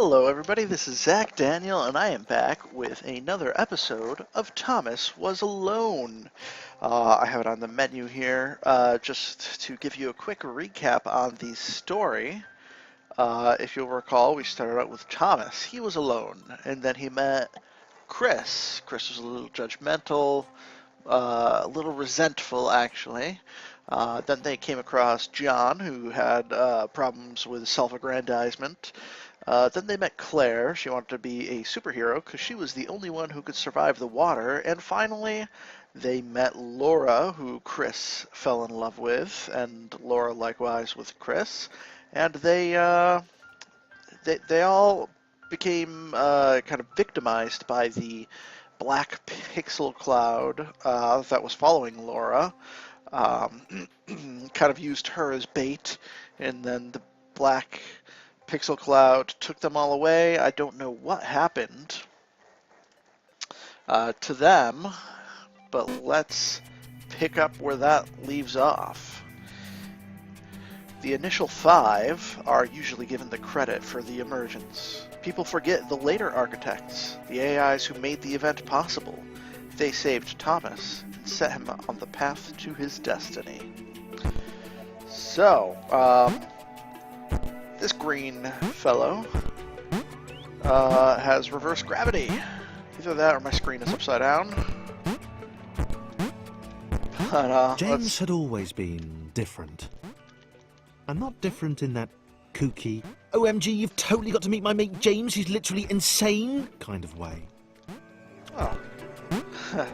Hello everybody, this is ZachDaniel, and I am back with another episode of Thomas Was Alone. I have it on the menu here, just to give you a quick recap on the story. If you'll recall, we started out with Thomas. He was alone, and then he met Chris. Chris was a little judgmental, a little resentful actually. Then they came across John, who had problems with self-aggrandizement. Then they met Claire. She wanted to be a superhero because she was the only one who could survive the water. And finally, they met Laura, who Chris fell in love with, and Laura likewise with Chris. And they all became kind of victimized by the black pixel cloud that was following Laura. Kind of used her as bait, and then the black pixel cloud took them all away. I don't know what happened to them, but let's pick up where that leaves off. The initial 5 are usually given the credit for the emergence. People forget the later architects, the AIs who made the event possible. They saved Thomas and set him on the path to his destiny. So, this green fellow has reverse gravity. Either that or my screen is upside down. But, James had always been different. And not different in that kooky, OMG, you've totally got to meet my mate James, he's literally insane kind of way. Oh. I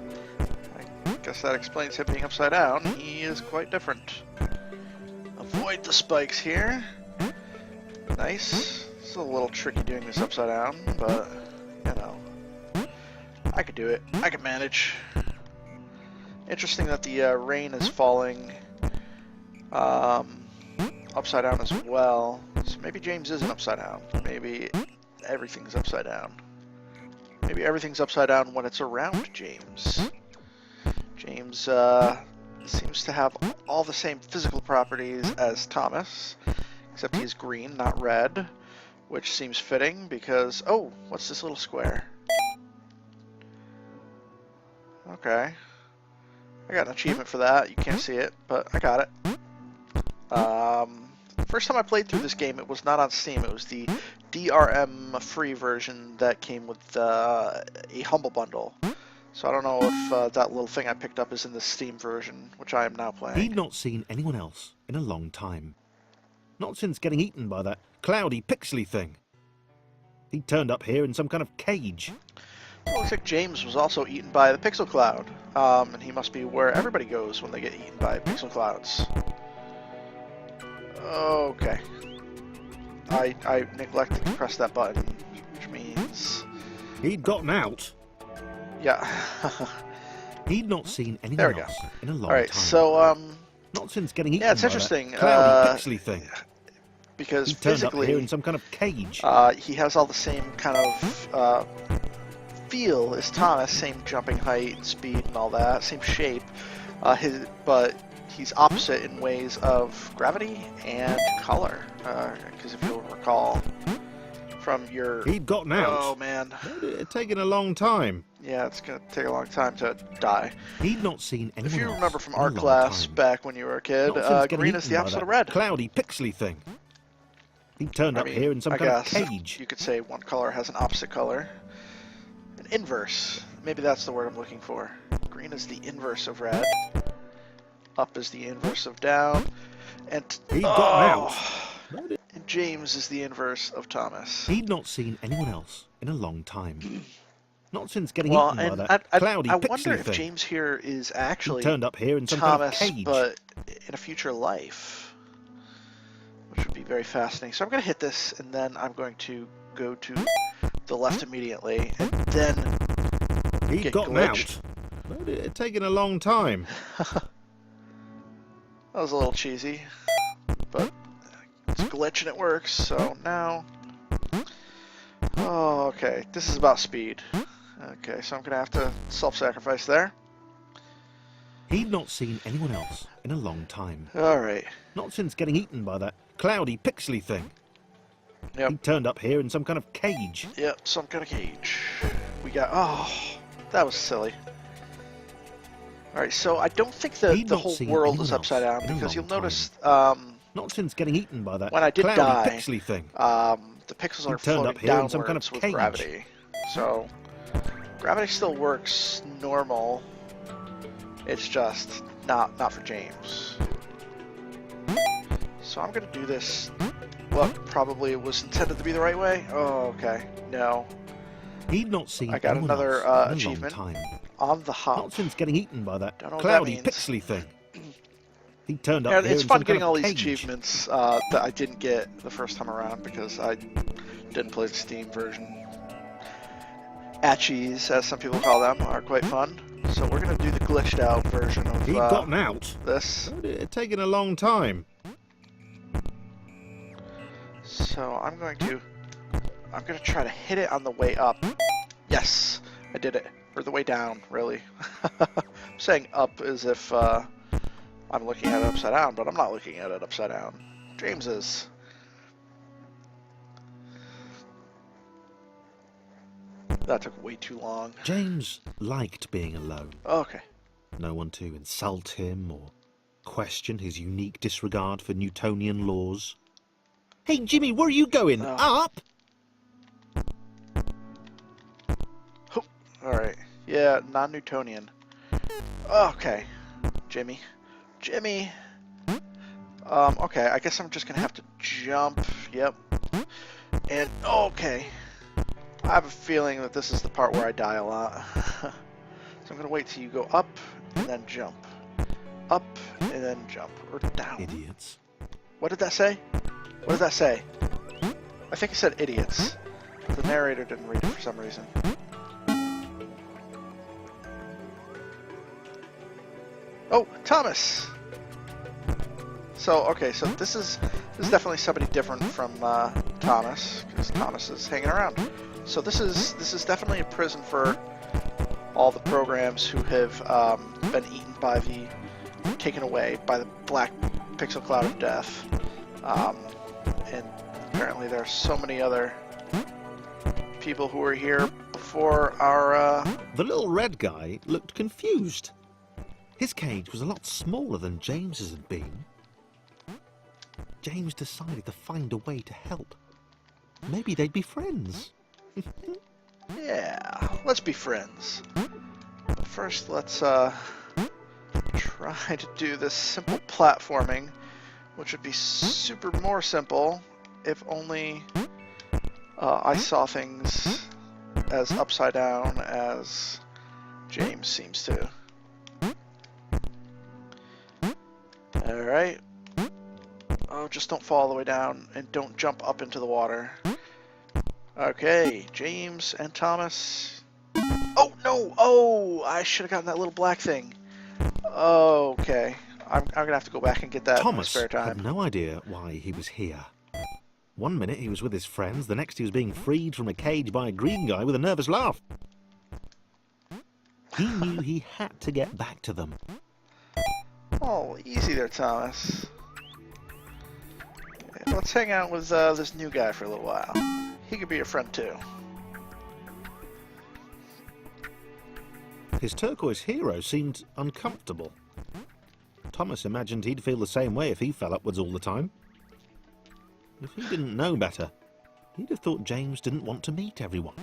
guess that explains him being upside down. He is quite different. Avoid the spikes here. Nice. It's a little tricky doing this upside down, but, you know, I could do it. I can manage. Interesting that the rain is falling upside down as well. So maybe James isn't upside down. Maybe everything's upside down. Maybe everything's upside down when it's around James. James seems to have all the same physical properties as Thomas, except he's green, not red, which seems fitting because, oh, what's this little square? Okay. I got an achievement for that. You can't see it, but I got it. First time I played through this game, it was not on Steam. It was the DRM free version that came with a Humble Bundle. So I don't know if that little thing I picked up is in the Steam version, which I am now playing. He'd not seen anyone else in a long time. Not since getting eaten by that cloudy, pixely thing. He turned up here in some kind of cage. Well, looks like James was also eaten by the pixel cloud. And he must be where everybody goes when they get eaten by pixel clouds. Okay. I neglected to press that button, which means... He'd gotten out. Yeah. He'd not seen anyone else in a long time. Alright, so, not since getting eaten yeah, it's by interesting. that cloudy, pixely thing. Because he turned physically, up here in some kind of cage. He has all the same kind of feel as Thomas, same jumping height and speed and all that, same shape. But he's opposite in ways of gravity and color. Because if you'll recall from your... He'd gotten out. Oh, man. It had taken a long time. Yeah, it's going to take a long time to die. He'd not seen anyone If you else remember from in a art long class time. back when you were a kid, green is the opposite of red. Cloudy, pixely thing. He turned up here in some kind of cage. You could say one color has an opposite color. An inverse. Maybe that's the word I'm looking for. Green is the inverse of red. Up is the inverse of down. And he'd gotten out. And James is the inverse of Thomas. He'd not seen anyone else in a long time. Not since getting eaten by that cloudy, I pixely wonder if thing. James here is actually he turned up here in some Thomas, kind of cage. but in a future life, which would be very fascinating. So I'm going to hit this, and then I'm going to go to the left immediately, and then he'd gotten glitched. out. But it had taken a long time. That was a little cheesy, but it's a glitch and it works, so now... Oh, okay, this is about speed. Okay, so I'm going to have to self-sacrifice there. He'd not seen anyone else in a long time. Alright. Not since getting eaten by that cloudy, pixely thing. Yep. He turned up here in some kind of cage. Yep, some kind of cage. We got... Oh, that was silly. Alright, so I don't think the whole world is upside down, because you'll notice... Not since getting eaten by that when I did cloudy die, pixely thing. The pixels are floating downwards some kind of with cage. gravity. So, gravity still works normal. It's just not for James. So I'm gonna do this what probably was intended to be the right way. Oh, okay. No. He'd not seen I got another achievement on the hop. Not since getting eaten by that Don't know cloudy what that means. pixely thing. He turned up here It's in fun some getting kind all of these cage. achievements that I didn't get the first time around because I didn't play the Steam version. Atchies, as some people call them, are quite fun. So we're going to do the glitched out version of He'd gotten out. this. But it had taken a long time. So I'm going to try to hit it on the way up. Yes, I did it. Or the way down, really. I'm saying up as if I'm looking at it upside down, but I'm not looking at it upside down. James is. That took way too long. James liked being alone. Okay. No one to insult him or question his unique disregard for Newtonian laws. Hey, Jimmy, where are you going? Up? Oh, alright. Yeah, non-Newtonian. Okay. Jimmy. Okay, I guess I'm just gonna have to jump. Yep. And, okay. I have a feeling that this is the part where I die a lot. So I'm gonna wait till you go up, and then jump. Up, and then jump. Or down. Idiots. What did that say? What did that say? I think it said idiots. The narrator didn't read it for some reason. Oh, Thomas! So, okay, so this is definitely somebody different from Thomas, because Thomas is hanging around. So this is definitely a prison for all the programs who have been eaten by taken away by the black pixel cloud of death. And apparently there are so many other people who were here before our... The little red guy looked confused. His cage was a lot smaller than James's had been. James decided to find a way to help. Maybe they'd be friends. Yeah, let's be friends. But first, let's try to do this simple platforming, which would be more simple if only I saw things as upside down as James seems to. Alright. Oh, just don't fall all the way down and don't jump up into the water. Okay, James and Thomas. Oh, no! Oh, I should have gotten that little black thing. Okay. I'm going to have to go back and get that in my spare time. Thomas had no idea why he was here. One minute he was with his friends, the next he was being freed from a cage by a green guy with a nervous laugh. He knew he had to get back to them. Oh, easy there, Thomas. Let's hang out with this new guy for a little while. He could be your friend too. His turquoise hero seemed uncomfortable. Thomas imagined he'd feel the same way if he fell upwards all the time. If he didn't know better, he'd have thought James didn't want to meet everyone.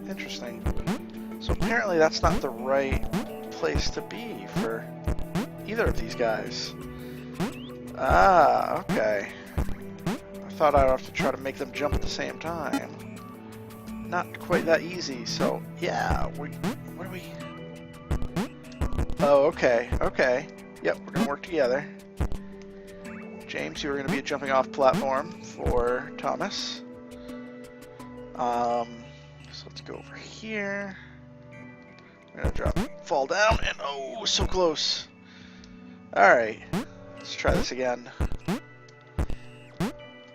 Interesting. So apparently that's not the right place to be for either of these guys. Ah, okay. I thought I'd have to try to make them jump at the same time. Not quite that easy, so yeah, what are we... Oh, okay, okay. Yep, we're gonna work together. James, you are gonna be a jumping off platform for Thomas. So let's go over here. I'm gonna fall down, and oh, so close. Alright, let's try this again.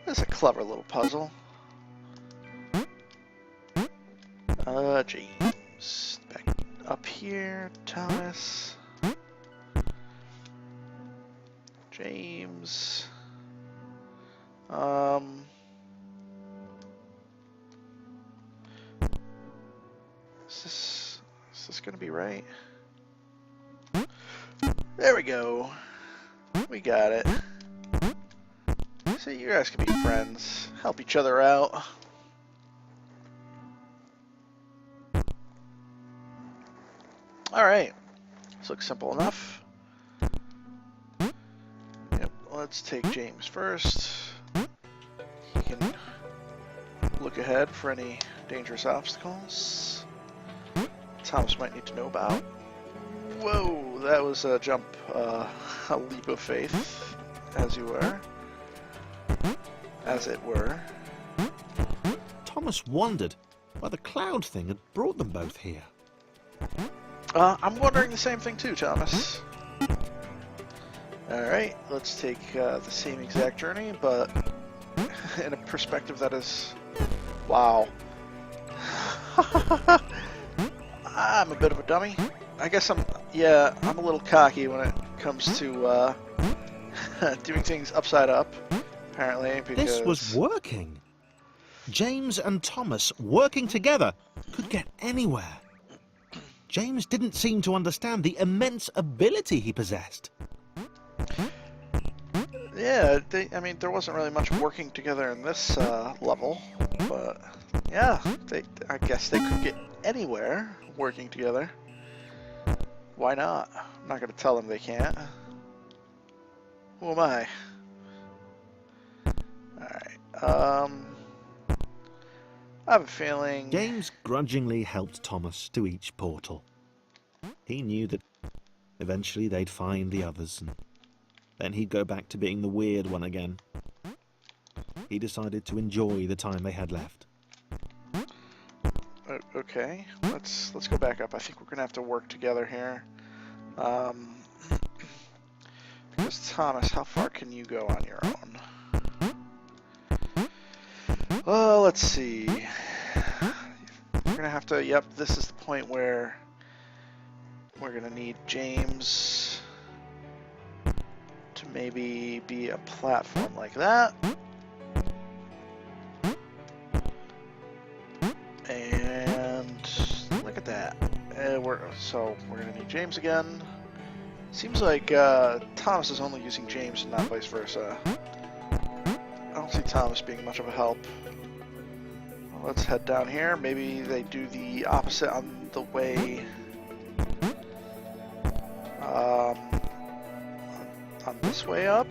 That's a clever little puzzle. James. Back up here, Thomas. James. Is this gonna be right? There we go. We got it. So you guys can be friends. Help each other out. Alright. This looks simple enough. Yep, let's take James first. He can look ahead for any dangerous obstacles Thomas might need to know about. Whoa, that was a jump, a leap of faith, as it were. Thomas wondered why the cloud thing had brought them both here. I'm wondering the same thing too, Thomas. Alright, let's take the same exact journey, but in a perspective that is... Wow. I'm a bit of a dummy. I guess I'm a little cocky when it comes to doing things upside up, apparently, because... This was working. James and Thomas working together could get anywhere. James didn't seem to understand the immense ability he possessed. Yeah, I mean, there wasn't really much working together in this level, but yeah, I guess they could get anywhere working together. Why not? I'm not going to tell them they can't. Who am I? Alright, I have a feeling... James grudgingly helped Thomas to each portal. He knew that eventually they'd find the others, and then he'd go back to being the weird one again. He decided to enjoy the time they had left. Okay, let's go back up. I think we're going to have to work together here. Because Thomas, how far can you go on your own? Well, let's see. We're going to have to, yep, this is the point where we're going to need James to maybe be a platform like that. And look at that. So we're going to need James again. Seems like Thomas is only using James and not vice versa. I don't see Thomas being much of a help. Well, let's head down here. Maybe they do the opposite on the way. On this way up.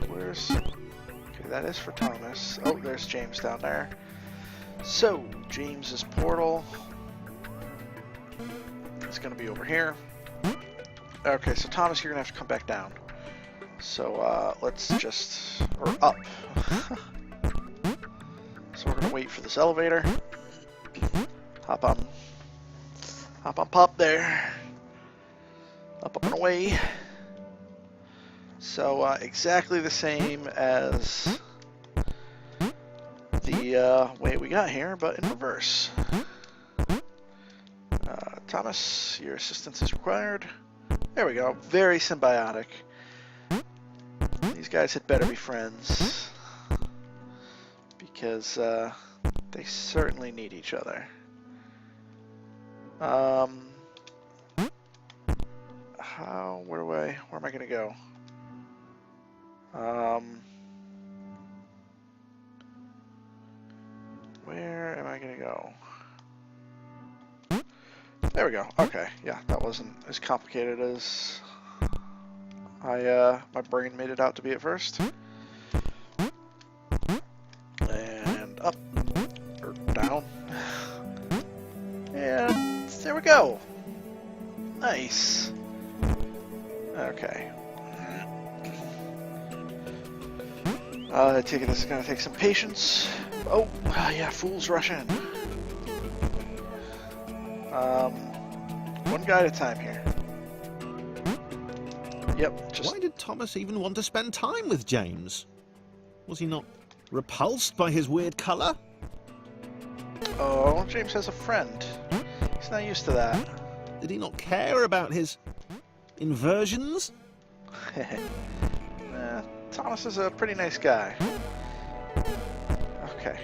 Where's... Okay, that is for Thomas. Oh, there's James down there. So, James's portal is going to be over here. Okay, so Thomas, you're going to have to come back down. So, let's just... Or up. So we're going to wait for this elevator. Hop on pop there. Up and away. So, exactly the same as the way we got here, but in reverse. Thomas, your assistance is required. There we go. Very symbiotic. These guys had better be friends. Because they certainly need each other. Where am I going to go? Where am I going to go? There we go. Okay, yeah, that wasn't as complicated as my brain made it out to be at first. And up, or down. And there we go. Nice. Okay. I take it this is going to take some patience. Oh, yeah, fools rush in. One guy at a time here. Yep, just... Why did Thomas even want to spend time with James? Was he not repulsed by his weird colour? Oh, James has a friend. He's not used to that. Did he not care about his inversions? Thomas is a pretty nice guy. Okay.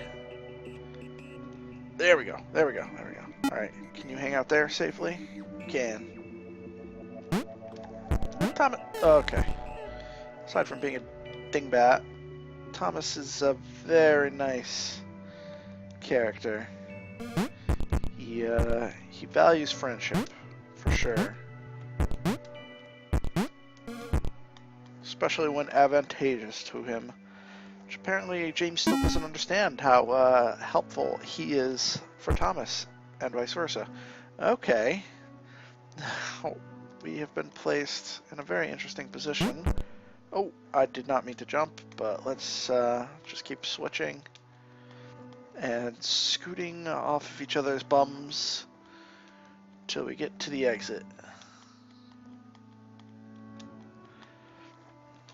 There we go. There we go. There we go. Alright, can you hang out there safely? You can. Thomas. Okay. Aside from being a dingbat, Thomas is a very nice character. He values friendship, for sure. Especially when advantageous to him. Which apparently James still doesn't understand how helpful he is for Thomas, and vice versa. Okay. We have been placed in a very interesting position. Oh, I did not mean to jump, but let's just keep switching and scooting off of each other's bums till we get to the exit.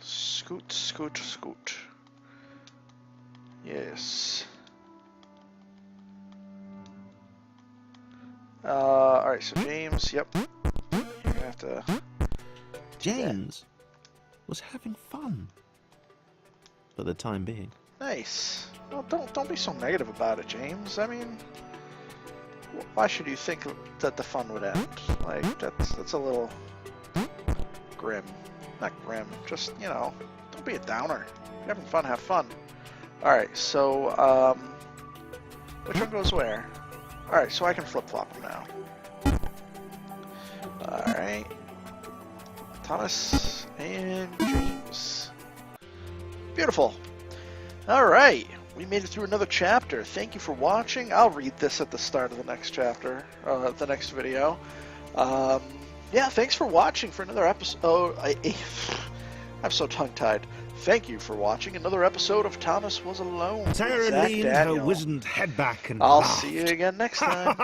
Scoot, scoot, scoot. Yes. Alright, so James, yep. You're gonna have to... James was having fun. For the time being. Nice. Well, don't be so negative about it, James. I mean, why should you think that the fun would end? Like, that's a little grim. Not grim, just, you know, don't be a downer. If you're having fun, have fun. Alright, so, which one goes where? Alright, so I can flip-flop them now. Alright. Thomas and James. Beautiful. Alright, we made it through another chapter. Thank you for watching. I'll read this at the start of the next chapter, the next video. Yeah, thanks for watching for another episode. Oh, I'm so tongue-tied. Thank you for watching another episode of Thomas Was Alone. Sarah leaned her wizened head back and I'll laughed. see you again next time.